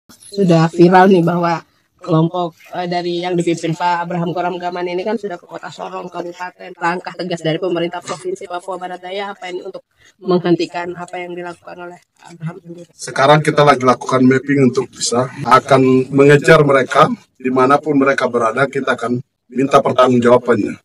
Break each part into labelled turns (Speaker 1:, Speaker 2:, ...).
Speaker 1: Sudah viral nih bahwa kelompok dari yang dipimpin Pak Abraham Goram Gaman ini kan sudah ke Kota Sorong, kabupaten. Langkah tegas dari pemerintah Provinsi Papua Barat Daya apa ini untuk menghentikan apa yang dilakukan oleh Abraham sendiri?
Speaker 2: Sekarang kita lagi lakukan mapping untuk bisa akan mengejar mereka dimanapun mereka berada, kita akan minta pertanggungjawabannya.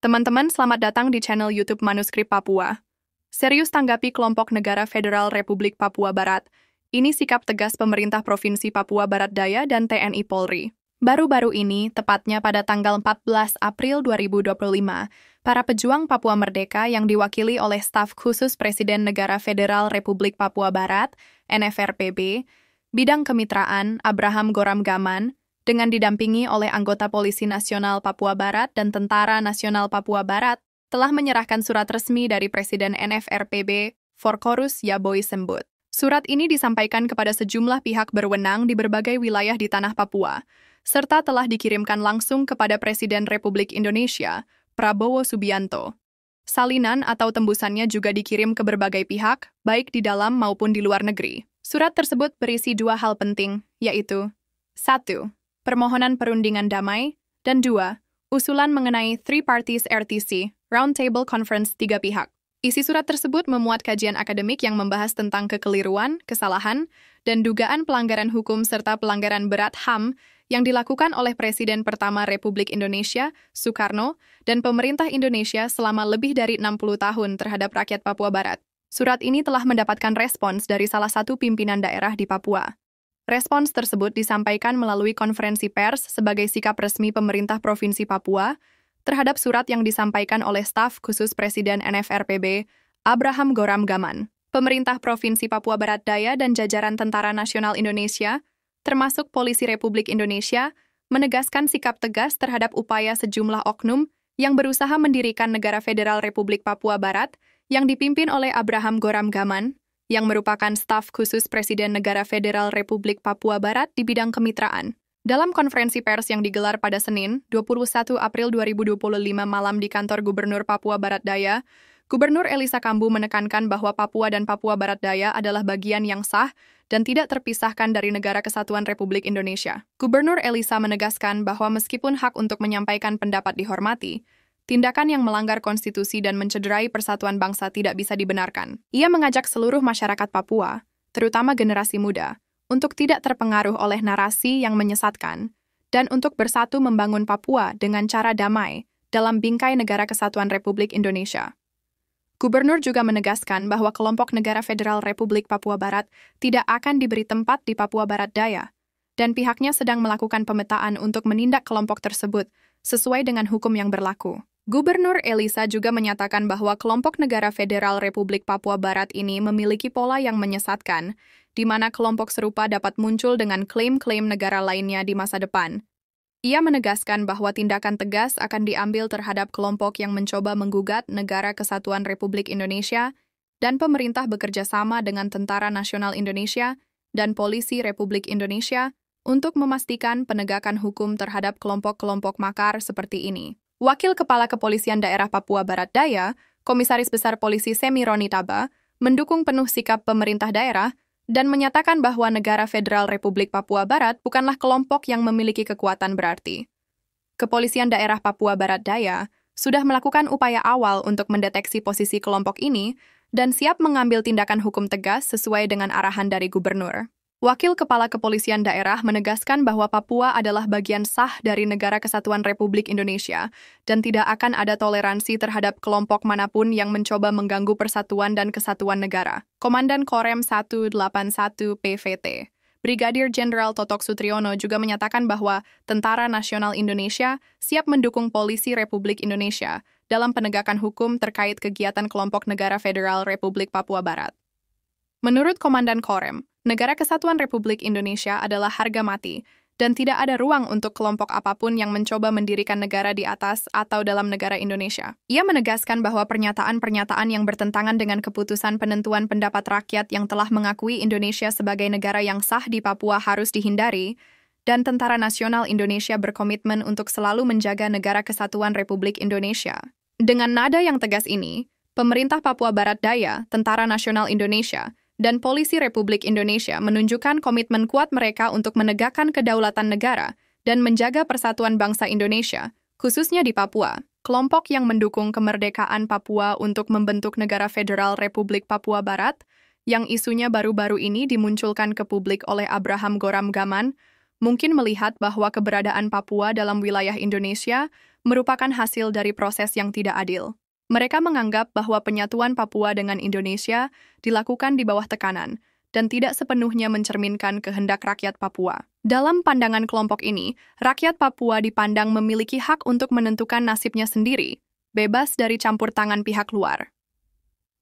Speaker 3: Teman-teman, selamat datang di channel YouTube Manuskrip Papua. Serius tanggapi kelompok negara Federal Republik Papua Barat. Ini sikap tegas pemerintah Provinsi Papua Barat Daya dan TNI Polri. Baru-baru ini, tepatnya pada tanggal 14 April 2025, para pejuang Papua Merdeka yang diwakili oleh staf khusus Presiden Negara Federal Republik Papua Barat, NFRPB, bidang kemitraan Abraham Goram Gaman, dengan didampingi oleh anggota Polisi Nasional Papua Barat dan Tentara Nasional Papua Barat, telah menyerahkan surat resmi dari Presiden NFRPB, Forkorus Yaboy Sembut. Surat ini disampaikan kepada sejumlah pihak berwenang di berbagai wilayah di tanah Papua, serta telah dikirimkan langsung kepada Presiden Republik Indonesia, Prabowo Subianto. Salinan atau tembusannya juga dikirim ke berbagai pihak, baik di dalam maupun di luar negeri. Surat tersebut berisi dua hal penting, yaitu 1. Permohonan perundingan damai, dan 2. Usulan mengenai Three Parties RTC, Roundtable Conference 3 pihak. Isi surat tersebut memuat kajian akademik yang membahas tentang kekeliruan, kesalahan, dan dugaan pelanggaran hukum serta pelanggaran berat HAM yang dilakukan oleh Presiden pertama Republik Indonesia, Soekarno, dan pemerintah Indonesia selama lebih dari 60 tahun terhadap rakyat Papua Barat. Surat ini telah mendapatkan respons dari salah satu pimpinan daerah di Papua. Respons tersebut disampaikan melalui konferensi pers sebagai sikap resmi pemerintah Provinsi Papua terhadap surat yang disampaikan oleh staf khusus Presiden NFRPB, Abraham Goram Gaman. Pemerintah Provinsi Papua Barat Daya dan jajaran Tentara Nasional Indonesia, termasuk Polisi Republik Indonesia, menegaskan sikap tegas terhadap upaya sejumlah oknum yang berusaha mendirikan Negara Federal Republik Papua Barat yang dipimpin oleh Abraham Goram Gaman, yang merupakan staf khusus Presiden Negara Federal Republik Papua Barat di bidang kemitraan. Dalam konferensi pers yang digelar pada Senin, 21 April 2025 malam di kantor Gubernur Papua Barat Daya, Gubernur Elisa Kambu menekankan bahwa Papua dan Papua Barat Daya adalah bagian yang sah dan tidak terpisahkan dari Negara Kesatuan Republik Indonesia. Gubernur Elisa menegaskan bahwa meskipun hak untuk menyampaikan pendapat dihormati, tindakan yang melanggar konstitusi dan mencederai persatuan bangsa tidak bisa dibenarkan. Ia mengajak seluruh masyarakat Papua, terutama generasi muda, untuk tidak terpengaruh oleh narasi yang menyesatkan, dan untuk bersatu membangun Papua dengan cara damai dalam bingkai Negara Kesatuan Republik Indonesia. Gubernur juga menegaskan bahwa kelompok Negara Federal Republik Papua Barat tidak akan diberi tempat di Papua Barat Daya, dan pihaknya sedang melakukan pemetaan untuk menindak kelompok tersebut sesuai dengan hukum yang berlaku. Gubernur Elisa juga menyatakan bahwa kelompok Negara Federal Republik Papua Barat ini memiliki pola yang menyesatkan, di mana kelompok serupa dapat muncul dengan klaim-klaim negara lainnya di masa depan. Ia menegaskan bahwa tindakan tegas akan diambil terhadap kelompok yang mencoba menggugat Negara Kesatuan Republik Indonesia dan pemerintah bekerja sama dengan Tentara Nasional Indonesia dan Polisi Republik Indonesia untuk memastikan penegakan hukum terhadap kelompok-kelompok makar seperti ini. Wakil Kepala Kepolisian Daerah Papua Barat Daya, Komisaris Besar Polisi Semi Roni Taba, mendukung penuh sikap pemerintah daerah dan menyatakan bahwa Negara Federal Republik Papua Barat bukanlah kelompok yang memiliki kekuatan berarti. Kepolisian Daerah Papua Barat Daya sudah melakukan upaya awal untuk mendeteksi posisi kelompok ini dan siap mengambil tindakan hukum tegas sesuai dengan arahan dari Gubernur. Wakil Kepala Kepolisian Daerah menegaskan bahwa Papua adalah bagian sah dari Negara Kesatuan Republik Indonesia dan tidak akan ada toleransi terhadap kelompok manapun yang mencoba mengganggu persatuan dan kesatuan negara. Komandan Korem 181 PVT, Brigadir Jenderal Totok Sutriono juga menyatakan bahwa Tentara Nasional Indonesia siap mendukung Polisi Republik Indonesia dalam penegakan hukum terkait kegiatan kelompok Negara Federal Republik Papua Barat. Menurut Komandan Korem, Negara Kesatuan Republik Indonesia adalah harga mati, dan tidak ada ruang untuk kelompok apapun yang mencoba mendirikan negara di atas atau dalam negara Indonesia. Ia menegaskan bahwa pernyataan-pernyataan yang bertentangan dengan keputusan penentuan pendapat rakyat yang telah mengakui Indonesia sebagai negara yang sah di Papua harus dihindari, dan Tentara Nasional Indonesia berkomitmen untuk selalu menjaga Negara Kesatuan Republik Indonesia. Dengan nada yang tegas ini, pemerintah Papua Barat Daya, Tentara Nasional Indonesia, dan Polisi Republik Indonesia menunjukkan komitmen kuat mereka untuk menegakkan kedaulatan negara dan menjaga persatuan bangsa Indonesia, khususnya di Papua. Kelompok yang mendukung kemerdekaan Papua untuk membentuk negara federal Republik Papua Barat, yang isunya baru-baru ini dimunculkan ke publik oleh Abraham Goram Gaman, mungkin melihat bahwa keberadaan Papua dalam wilayah Indonesia merupakan hasil dari proses yang tidak adil. Mereka menganggap bahwa penyatuan Papua dengan Indonesia dilakukan di bawah tekanan dan tidak sepenuhnya mencerminkan kehendak rakyat Papua. Dalam pandangan kelompok ini, rakyat Papua dipandang memiliki hak untuk menentukan nasibnya sendiri, bebas dari campur tangan pihak luar.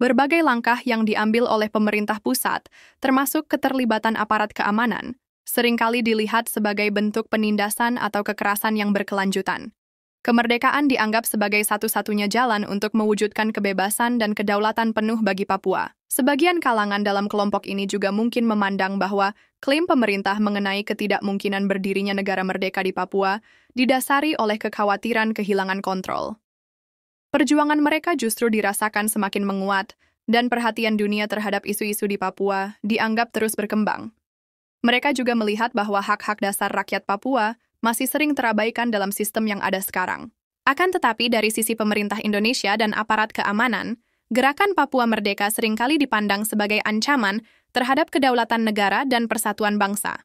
Speaker 3: Berbagai langkah yang diambil oleh pemerintah pusat, termasuk keterlibatan aparat keamanan, seringkali dilihat sebagai bentuk penindasan atau kekerasan yang berkelanjutan. Kemerdekaan dianggap sebagai satu-satunya jalan untuk mewujudkan kebebasan dan kedaulatan penuh bagi Papua. Sebagian kalangan dalam kelompok ini juga mungkin memandang bahwa klaim pemerintah mengenai ketidakmungkinan berdirinya negara merdeka di Papua didasari oleh kekhawatiran kehilangan kontrol. Perjuangan mereka justru dirasakan semakin menguat, dan perhatian dunia terhadap isu-isu di Papua dianggap terus berkembang. Mereka juga melihat bahwa hak-hak dasar rakyat Papua masih sering terabaikan dalam sistem yang ada sekarang. Akan tetapi dari sisi pemerintah Indonesia dan aparat keamanan, gerakan Papua Merdeka seringkali dipandang sebagai ancaman terhadap kedaulatan negara dan persatuan bangsa.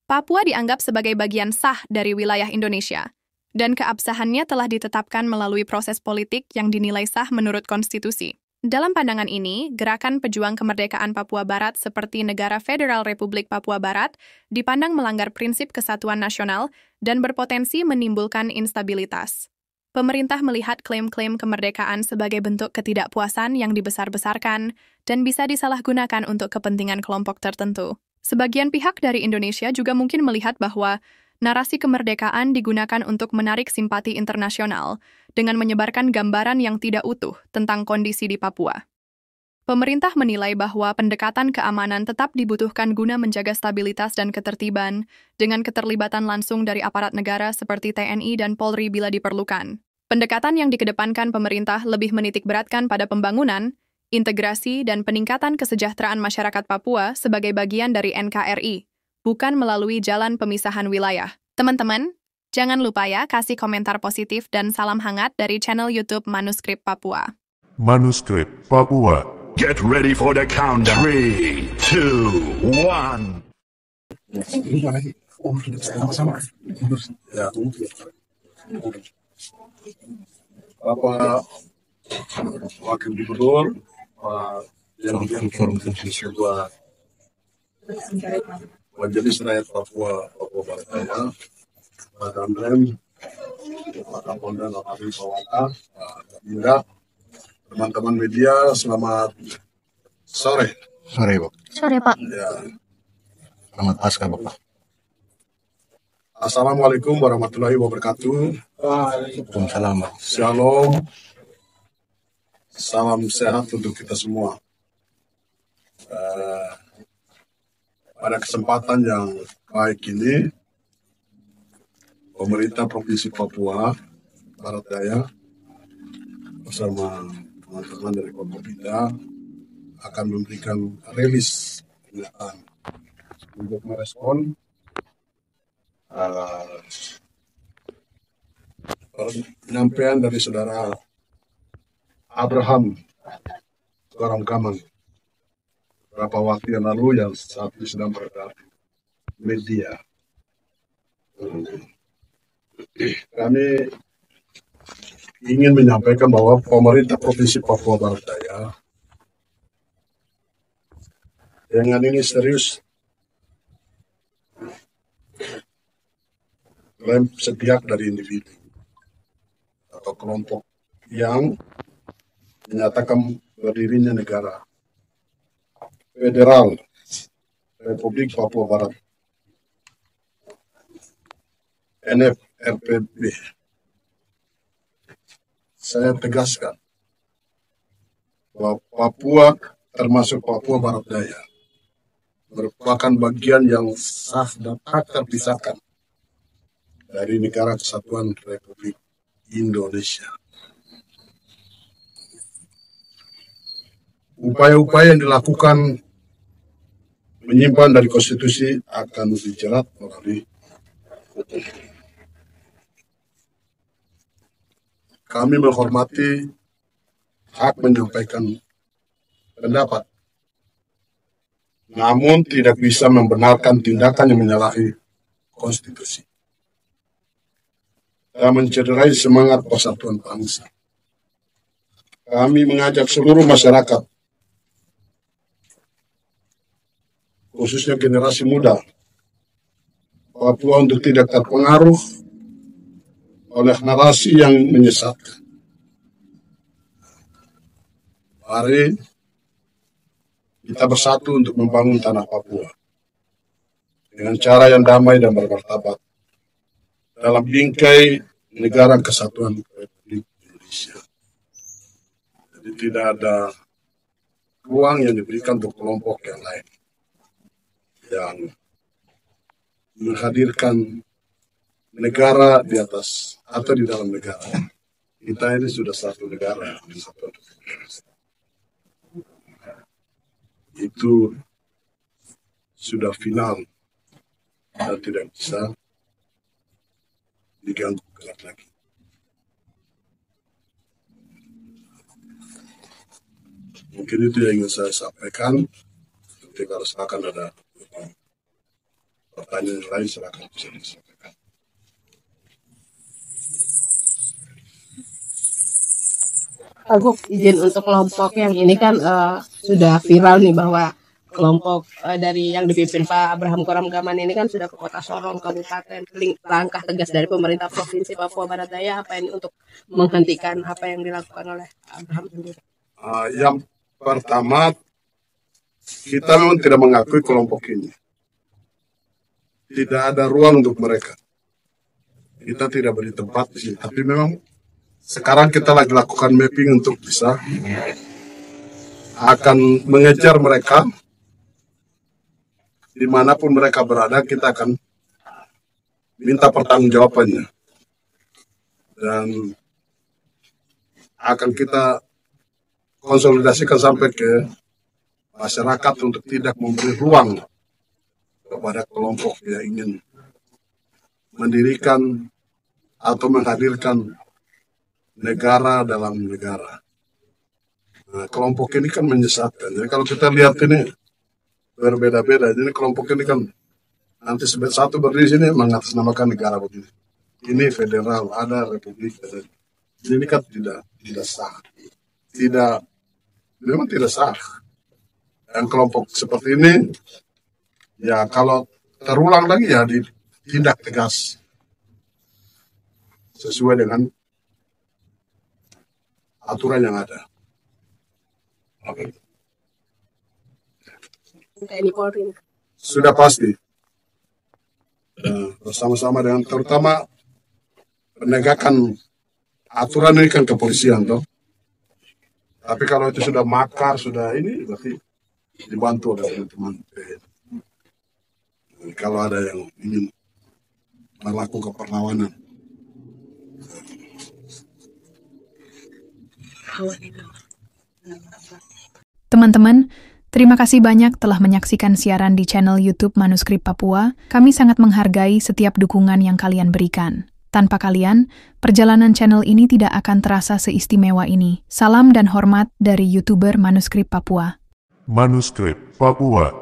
Speaker 3: Papua dianggap sebagai bagian sah dari wilayah Indonesia, dan keabsahannya telah ditetapkan melalui proses politik yang dinilai sah menurut konstitusi. Dalam pandangan ini, gerakan pejuang kemerdekaan Papua Barat seperti Negara Federal Republik Papua Barat dipandang melanggar prinsip kesatuan nasional dan berpotensi menimbulkan instabilitas. Pemerintah melihat klaim-klaim kemerdekaan sebagai bentuk ketidakpuasan yang dibesar-besarkan dan bisa disalahgunakan untuk kepentingan kelompok tertentu. Sebagian pihak dari Indonesia juga mungkin melihat bahwa narasi kemerdekaan digunakan untuk menarik simpati internasional dengan menyebarkan gambaran yang tidak utuh tentang kondisi di Papua. Pemerintah menilai bahwa pendekatan keamanan tetap dibutuhkan guna menjaga stabilitas dan ketertiban dengan keterlibatan langsung dari aparat negara seperti TNI dan Polri bila diperlukan. Pendekatan yang dikedepankan pemerintah lebih menitikberatkan pada pembangunan, integrasi, dan peningkatan kesejahteraan masyarakat Papua sebagai bagian dari NKRI, bukan melalui jalan pemisahan wilayah. Teman-teman, jangan lupa ya kasih komentar positif dan salam hangat dari channel YouTube Manuskrip Papua.
Speaker 4: Manuskrip Papua.
Speaker 5: Get ready for the countdown. 3, 2, 1.
Speaker 2: Bapak Wakil Gubernur, yang sebuah Majelis Rakyat Papua Barat Daya, Pak Danrem, Pak Kapolda, Pak Waka, Pak Indra, teman-teman media, selamat sore.
Speaker 6: Sore, Pak.
Speaker 7: Sore, Pak.
Speaker 2: Ya.
Speaker 6: Selamat Paskah, Bapak.
Speaker 2: Assalamualaikum warahmatullahi wabarakatuh.
Speaker 6: Waalaikumsalam, Pak.
Speaker 2: Shalom. Salam sehat untuk kita semua. Pada kesempatan yang baik ini, pemerintah Provinsi Papua Barat Daya bersama teman-teman dari Forkopimda akan memberikan rilis pernyataan untuk merespon penyampaian dari saudara Abraham Goram Gaman beberapa waktu yang lalu yang saat ini sedang beredar media. Kami ingin menyampaikan bahwa pemerintah Provinsi Papua Barat Daya dengan ini serius klaim sepihak dari individu atau kelompok yang menyatakan berdirinya negara Federal Republik Papua Barat NFRPB. Saya tegaskan bahwa Papua termasuk Papua Barat Daya merupakan bagian yang sah dan tak terpisahkan dari Negara Kesatuan Republik Indonesia. upaya-upaya yang dilakukan menyimpan dari konstitusi akan dijerat melalui hukum. Kami menghormati hak menyampaikan pendapat, namun tidak bisa membenarkan tindakan yang menyalahi konstitusi dan mencederai semangat persatuan bangsa. Kami mengajak seluruh masyarakat, khususnya generasi muda Papua, untuk tidak terpengaruh oleh narasi yang menyesatkan. Mari kita bersatu untuk membangun tanah Papua dengan cara yang damai dan bermartabat dalam bingkai negara kesatuan Republik Indonesia. Jadi tidak ada ruang yang diberikan untuk kelompok yang lain yang menghadirkan negara di atas atau di dalam negara. Kita ini sudah satu negara, itu sudah final dan tidak bisa diganggu lagi. Mungkin itu yang ingin saya sampaikan. Jadi kalau silakan ada pertanyaan lain, silakan bisa disampaikan.
Speaker 1: Aku izin untuk kelompok yang ini kan sudah viral nih bahwa kelompok dari yang dipimpin Pak Abraham Koramgaman ini kan sudah ke Kota Sorong, Kabupaten. Langkah tegas dari pemerintah Provinsi Papua Barat Daya apa ini untuk menghentikan apa yang dilakukan oleh Abraham sendiri?
Speaker 2: Yang pertama, kita memang tidak mengakui kelompok ini. Tidak ada ruang untuk mereka. Kita tidak beri tempat di sini. Tapi memang sekarang kita lagi lakukan mapping untuk bisa akan mengejar mereka dimanapun mereka berada. Kita akan minta pertanggungjawabannya dan akan kita konsolidasikan sampai ke masyarakat untuk tidak memberi ruang kepada kelompok yang ingin mendirikan atau menghadirkan negara dalam negara. Nah, kelompok ini kan menyesatkan. Jadi kalau kita lihat ini berbeda-beda. Jadi kelompok ini kan nanti satu berdiri sini mengatasnamakan negara begini. Ini federal, ada republik. Ini kan tidak sah. Memang tidak sah. Dan kelompok seperti ini, ya kalau terulang lagi ya ditindak tegas sesuai dengan aturan yang ada. Oke.
Speaker 1: TNI Polri
Speaker 2: Sudah pasti bersama-sama dengan terutama penegakan aturan ini kan kepolisian toh. Tapi kalau itu sudah makar, sudah ini berarti dibantu oleh teman-teman. Kalau ada yang ingin melakukan perlawanan.
Speaker 3: Teman-teman, terima kasih banyak telah menyaksikan siaran di channel YouTube Manuskrip Papua. Kami sangat menghargai setiap dukungan yang kalian berikan. Tanpa kalian, perjalanan channel ini tidak akan terasa seistimewa ini. Salam dan hormat dari YouTuber Manuskrip Papua.
Speaker 4: Manuskrip Papua.